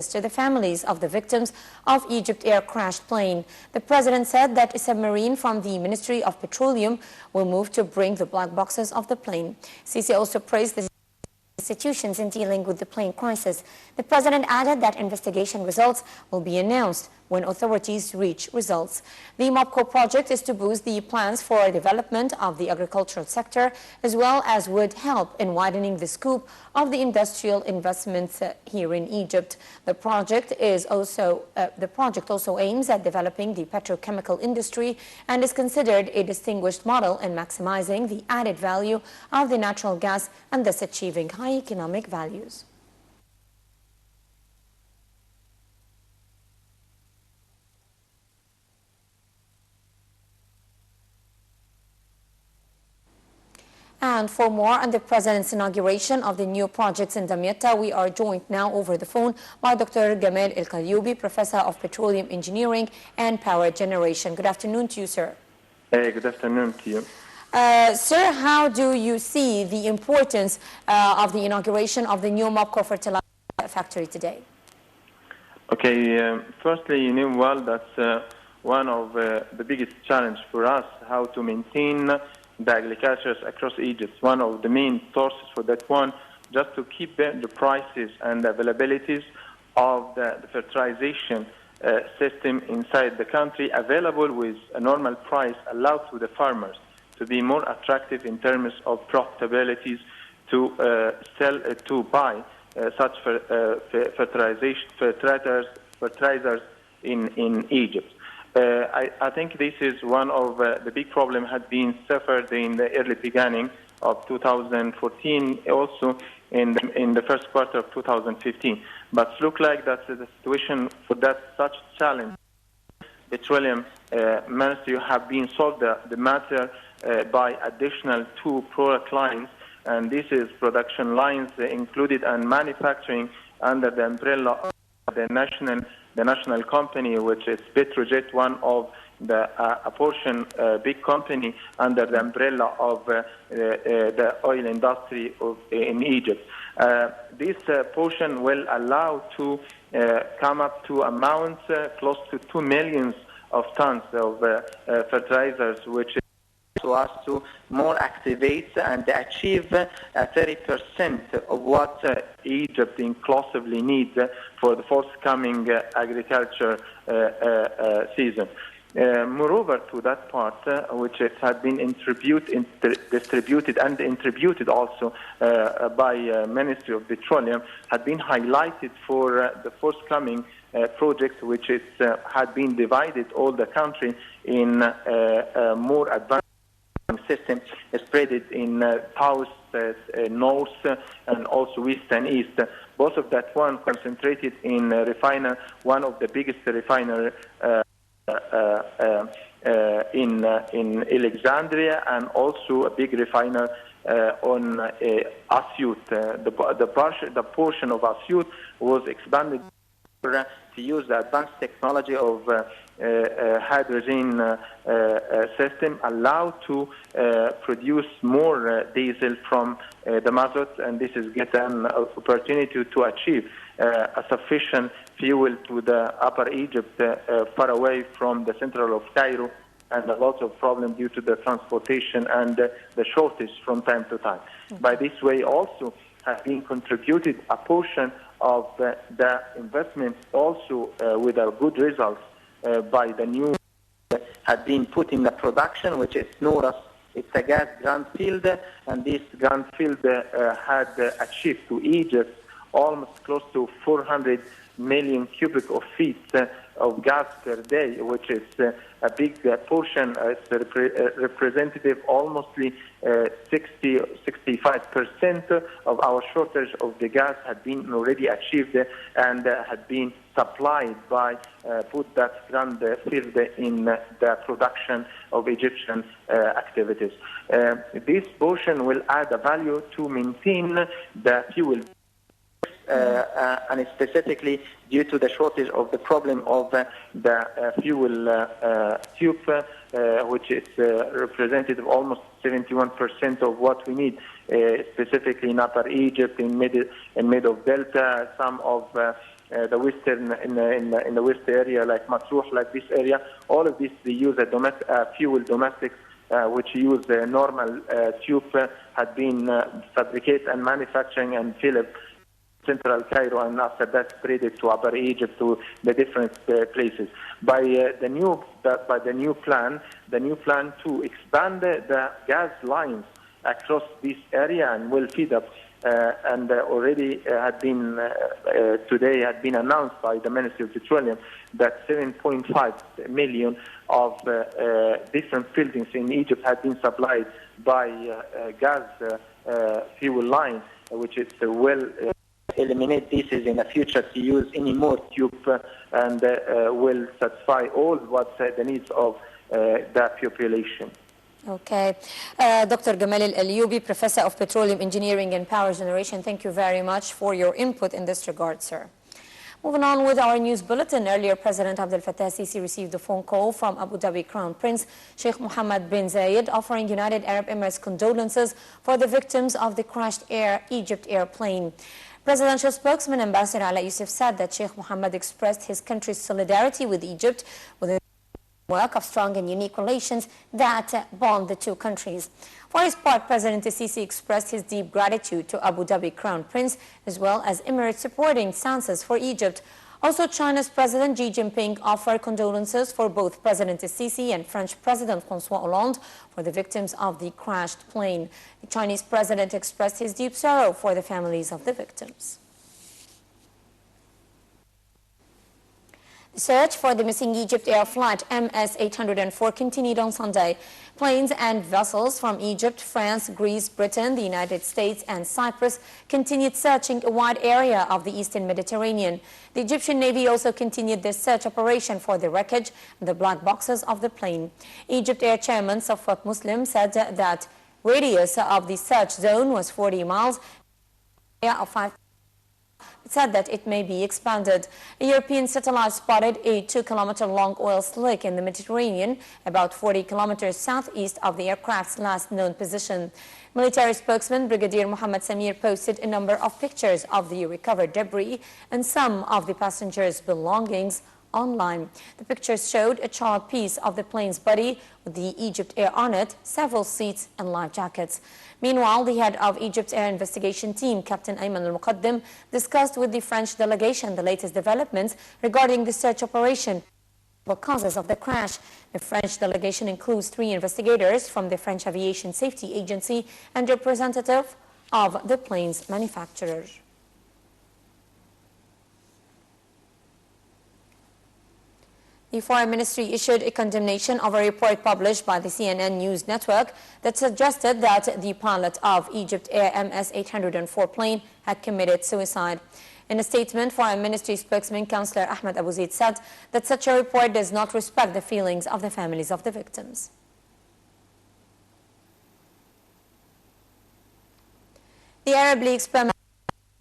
to the families of the victims of Egypt Air crashed plane. The president said that a submarine from the Ministry of Petroleum will move to bring the black boxes of the plane. Sisi also praised the institutions in dealing with the plane crisis. The president added that investigation results will be announced when authorities reach results. The MOPCO project is to boost the plans for development of the agricultural sector, as well as would help in widening the scope of the industrial investments here in Egypt. The project also aims at developing the petrochemical industry and is considered a distinguished model in maximizing the added value of the natural gas and thus achieving high economic values. And for more on the President's inauguration of the new projects in Damietta, we are joined now over the phone by Dr. Gamal El-Qalyoubi, Professor of Petroleum Engineering and Power Generation. Good afternoon to you, sir. Good afternoon to you. Sir, how do you see the importance of the inauguration of the new MOPCO fertilizer factory today? Okay, firstly, you know well that's one of the biggest challenge for us, how to maintain the agriculture across Egypt. One of the main sources for that one, just to keep the prices and the availabilities of the fertilization system inside the country available with a normal price allowed to the farmers to be more attractive in terms of profitabilities to buy such fertilizers in Egypt. I think this is one of the big problems had been suffered in the early beginning of 2014, also in the first quarter of 2015. But look like that the situation for that such challenge, petroleum ministry have been solved the matter by additional 2 product lines, and this is production lines included and manufacturing under the umbrella of the national company, which is Petrojet, one of the a portion big company under the umbrella of the oil industry in Egypt. This portion will allow to come up to amounts close to 2 million of tons of fertilizers, which is to us to more activate and achieve 30% of what Egypt inclusively needs for the forthcoming agriculture season. Moreover, to that part, which it had been distributed and introduced also by Ministry of Petroleum, had been highlighted for the forthcoming project, which is had been divided all the country in more advanced system spread it in south, north, and also west and east. Both of that one concentrated in one of the biggest refiner in Alexandria, and also a big refiner on Asyut. The portion of Asyut was expanded to use the advanced technology of hydrogen system, allowed to produce more diesel from the mazut, and this is get an opportunity to achieve a sufficient fuel to the upper Egypt, far away from the central of Cairo, and a lot of problem due to the transportation and the shortage from time to time. By this way also has been contributed a portion of the investment also with a good results by the new had been put in the production, which is known as it's a gas grant field, and this grant field had achieved to Egypt almost close to 400 million cubic of feet of gas per day, which is a big portion. It's representative almost 65% of our shortage of the gas had been already achieved and had been supplied by put that grant field in the production of Egyptian activities. This portion will add a value to maintain the fuel, and specifically due to the shortage of the problem of the fuel tube, which is representative almost 71% of what we need, specifically in Upper Egypt, in mid of Delta, some of the western in the west area, like Matruh, like this area. All of this they use a fuel domestic, which use normal tube, had been fabricated and manufacturing and filled central Cairo, and after that spread it to Upper Egypt, to the different places. By the new plan to expand the gas lines across this area and will feed up. And already today had been announced by the Ministry of Petroleum that 7.5 million of different buildings in Egypt had been supplied by gas fuel line, which is eliminate this in the future to use any more tube, and will satisfy all what the needs of the population. Okay. Dr. Gamal Al-Ayyubi, Professor of Petroleum Engineering and Power Generation, thank you very much for your input in this regard, sir. Moving on with our news bulletin, earlier President Abdel Fattah Sisi received a phone call from Abu Dhabi Crown Prince Sheikh Mohammed bin Zayed offering United Arab Emirates condolences for the victims of the crashed Egypt airplane. Presidential spokesman Ambassador Ala Youssef said that Sheikh Mohammed expressed his country's solidarity with Egypt with a work of strong and unique relations that bond the two countries. For his part, President Sisi expressed his deep gratitude to Abu Dhabi Crown Prince as well as Emirates supporting stances for Egypt. Also, China's President Xi Jinping offered condolences for both President Sisi and French President François Hollande for the victims of the crashed plane. The Chinese president expressed his deep sorrow for the families of the victims. The search for the missing Egypt Air flight MS-804 continued on Sunday. Planes and vessels from Egypt, France, Greece, Britain, the United States and Cyprus continued searching a wide area of the eastern Mediterranean. The Egyptian Navy also continued their search operation for the wreckage and the black boxes of the plane. Egypt Air Chairman Safwat Muslim said that radius of the search zone was 40 miles, of 5. It said that it may be expanded. A European satellite spotted a 2-kilometer-long oil slick in the Mediterranean, about 40 kilometers southeast of the aircraft's last known position. Military spokesman Brigadier Mohammed Samir posted a number of pictures of the recovered debris and some of the passengers' belongings online. The pictures showed a charred piece of the plane's body with the Egypt Air on it, several seats and life jackets. Meanwhile, the head of Egypt's air investigation team, Captain Ayman Al-Muqaddim, discussed with the French delegation the latest developments regarding the search operation. The causes of the crash. The French delegation includes 3 investigators from the French Aviation Safety Agency and a representative of the plane's manufacturer. The Foreign Ministry issued a condemnation of a report published by the CNN News Network that suggested that the pilot of Egypt Air MS-804 plane had committed suicide. In a statement, Foreign Ministry spokesman Councillor Ahmed Abu Zaid said that such a report does not respect the feelings of the families of the victims. The Arab League's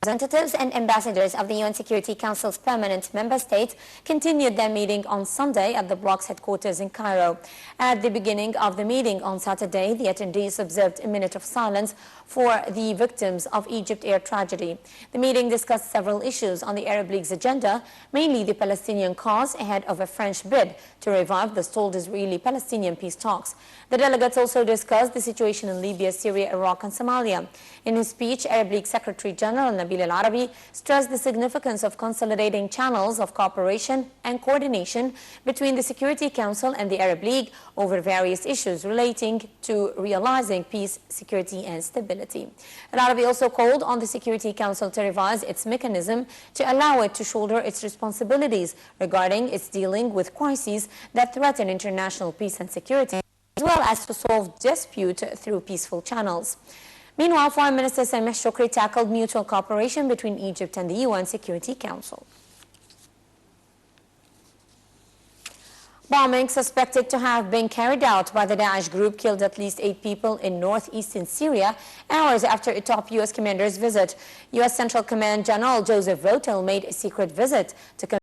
representatives and ambassadors of the UN Security Council's permanent member states continued their meeting on Sunday at the bloc's headquarters in Cairo. At the beginning of the meeting on Saturday, the attendees observed a minute of silence for the victims of Egypt Air tragedy. The meeting discussed several issues on the Arab League's agenda, mainly the Palestinian cause ahead of a French bid to revive the stalled Israeli-Palestinian peace talks. The delegates also discussed the situation in Libya, Syria, Iraq and Somalia. In his speech, Arab League Secretary General Nabil Al-Arabi stressed the significance of consolidating channels of cooperation and coordination between the Security Council and the Arab League over various issues relating to realizing peace, security and stability. Al-Arabi also called on the Security Council to revise its mechanism to allow it to shoulder its responsibilities regarding its dealing with crises that threaten international peace and security, as well as to solve dispute through peaceful channels. Meanwhile, Foreign Minister Sameh Shoukry tackled mutual cooperation between Egypt and the UN Security Council. Bombing suspected to have been carried out by the Daesh group killed at least 8 people in northeastern Syria hours after a top U.S. commander's visit. U.S. Central Command General Joseph Votel made a secret visit to